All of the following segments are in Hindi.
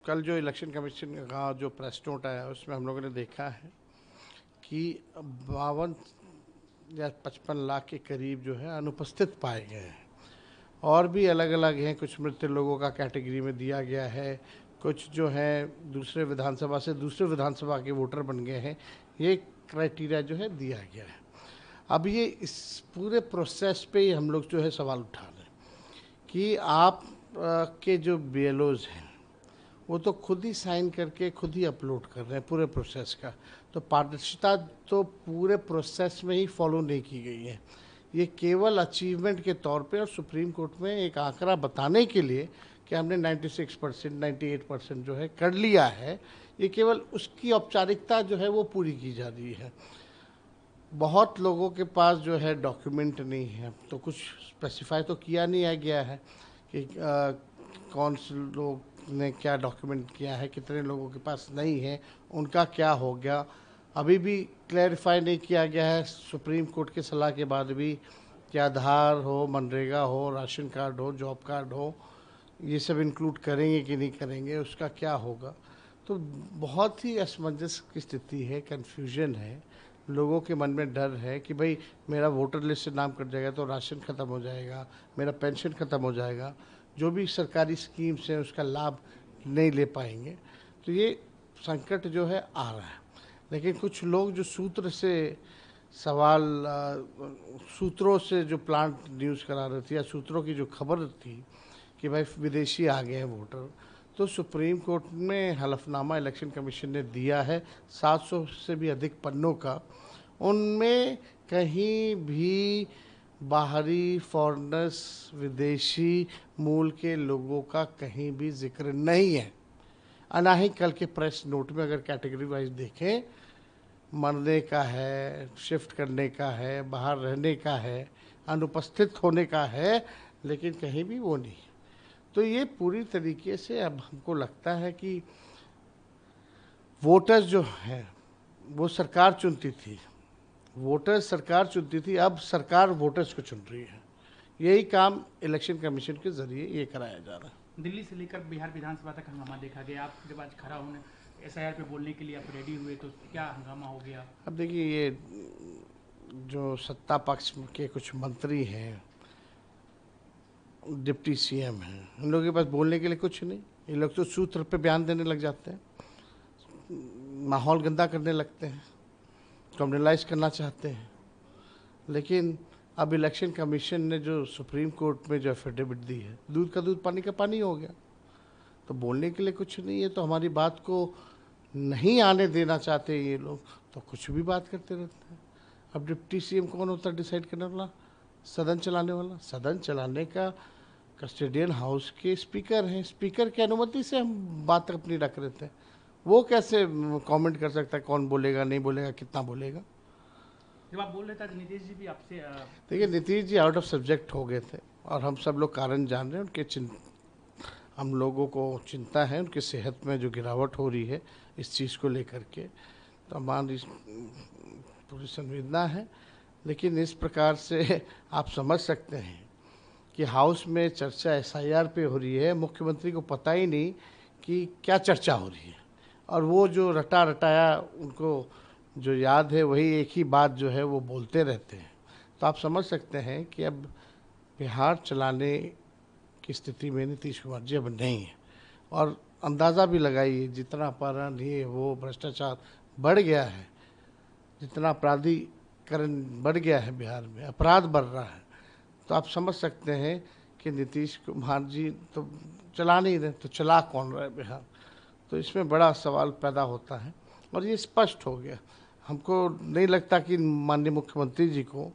कल जो इलेक्शन कमीशन का जो प्रेस नोट आया उसमें हम लोगों ने देखा है कि 52 या 55 लाख के करीब जो है अनुपस्थित पाए गए हैं। और भी अलग अलग हैं, कुछ मृत लोगों का कैटेगरी में दिया गया है, कुछ जो है दूसरे विधानसभा से दूसरे विधानसभा के वोटर बन गए हैं। ये क्राइटेरिया जो है दिया गया है। अब ये इस पूरे प्रोसेस पे ही हम लोग जो है सवाल उठा रहे हैं कि आप के जो BLOs हैं वो तो खुद ही साइन करके खुद ही अपलोड कर रहे हैं पूरे प्रोसेस का। तो पारदर्शिता तो पूरे प्रोसेस में ही फॉलो नहीं की गई है। ये केवल अचीवमेंट के तौर पे और सुप्रीम कोर्ट में एक आंकड़ा बताने के लिए कि हमने 96% 98% जो है कर लिया है, ये केवल उसकी औपचारिकता जो है वो पूरी की जा रही है। बहुत लोगों के पास जो है डॉक्यूमेंट नहीं है, तो कुछ स्पेसिफाई तो किया नहीं गया है कि कौन से लोग ने क्या डॉक्यूमेंट किया है, कितने लोगों के पास नहीं है, उनका क्या हो गया, अभी भी क्लैरिफाई नहीं किया गया है। सुप्रीम कोर्ट की सलाह के बाद भी कि आधार हो, मनरेगा हो, राशन कार्ड हो, जॉब कार्ड हो, ये सब इंक्लूड करेंगे कि नहीं करेंगे, उसका क्या होगा। तो बहुत ही असमंजस की स्थिति है, कन्फ्यूजन है। लोगों के मन में डर है कि भाई मेरा वोटर लिस्ट से नाम कट जाएगा तो राशन ख़त्म हो जाएगा, मेरा पेंशन ख़त्म हो जाएगा, जो भी सरकारी स्कीम्स हैं उसका लाभ नहीं ले पाएंगे। तो ये संकट जो है आ रहा है। लेकिन कुछ लोग जो सूत्र से सवाल सूत्रों से जो प्लांट न्यूज़ करा रही थी या सूत्रों की जो खबर थी कि भाई विदेशी आ गए हैं वोटर, तो सुप्रीम कोर्ट में हलफनामा इलेक्शन कमीशन ने दिया है 700 से भी अधिक पन्नों का। उनमें कहीं भी बाहरी फॉरेनर्स, विदेशी मूल के लोगों का कहीं भी जिक्र नहीं है। और ना ही कल के प्रेस नोट में अगर कैटेगरी वाइज देखें, मरने का है, शिफ्ट करने का है, बाहर रहने का है, अनुपस्थित होने का है, लेकिन कहीं भी वो नहीं। तो ये पूरी तरीके से अब हमको लगता है कि वोटर्स जो हैं वो सरकार चुनती थी, वोटर्स सरकार चुनती थी, अब सरकार वोटर्स को चुन रही है। यही काम इलेक्शन कमीशन के जरिए ये कराया जा रहा है। दिल्ली से लेकर बिहार विधानसभा तक हंगामा देखा गया। आप जब आज खड़ा होने SIR पे बोलने के लिए आप रेडी हुए तो क्या हंगामा हो गया? अब देखिए, ये जो सत्ता पक्ष के कुछ मंत्री हैं, डिप्टी CM हैं, इन लोगों के पास बोलने के लिए कुछ नहीं। ये लोग तो सूत्र पे बयान देने लग जाते हैं, माहौल गंदा करने लगते हैं, कम्युनलाइज करना चाहते हैं। लेकिन अब इलेक्शन कमीशन ने जो सुप्रीम कोर्ट में जो एफिडेविट दी है, दूध का दूध पानी का पानी हो गया। तो बोलने के लिए कुछ नहीं है। तो हमारी बात को नहीं आने देना चाहते ये लोग, तो कुछ भी बात करते रहते हैं। अब डिप्टी CM कौन होता है डिसाइड करने वाला? सदन चलाने वाला। सदन चलाने का कस्टोडियन हाउस के स्पीकर हैं। स्पीकर की अनुमति से हम बात अपनी रख रहे थे। वो कैसे कमेंट कर सकता है कौन बोलेगा, नहीं बोलेगा, कितना बोलेगा? जब आप बोल रहे थे नीतीश जी भी आपसे देखिए, Nitish ji out of subject हो गए थे और हम सब लोग कारण जान रहे हैं। उनके हम लोगों को चिंता है, उनकी सेहत में जो गिरावट हो रही है इस चीज़ को लेकर के, तो हमारी पूरी संवेदना है। लेकिन इस प्रकार से आप समझ सकते हैं कि हाउस में चर्चा SIR पे हो रही है, मुख्यमंत्री को पता ही नहीं कि क्या चर्चा हो रही है, और वो जो रटा रटाया उनको जो याद है वही एक ही बात जो है वो बोलते रहते हैं। तो आप समझ सकते हैं कि अब बिहार चलाने की स्थिति में नीतीश कुमार जी अब नहीं है। और अंदाज़ा भी लगाइए, जितना अपहरण ये वो भ्रष्टाचार बढ़ गया है, जितना अपराधीकरण बढ़ गया है बिहार में, अपराध बढ़ रहा है, तो आप समझ सकते हैं कि नीतीश कुमार जी तो चला नहीं रहे, तो चला कौन रहा है बिहार? तो इसमें बड़ा सवाल पैदा होता है और ये स्पष्ट हो गया। हमको नहीं लगता कि माननीय मुख्यमंत्री जी को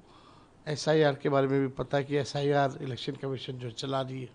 SIR के बारे में भी पता है कि SIR इलेक्शन कमीशन जो चला रही है।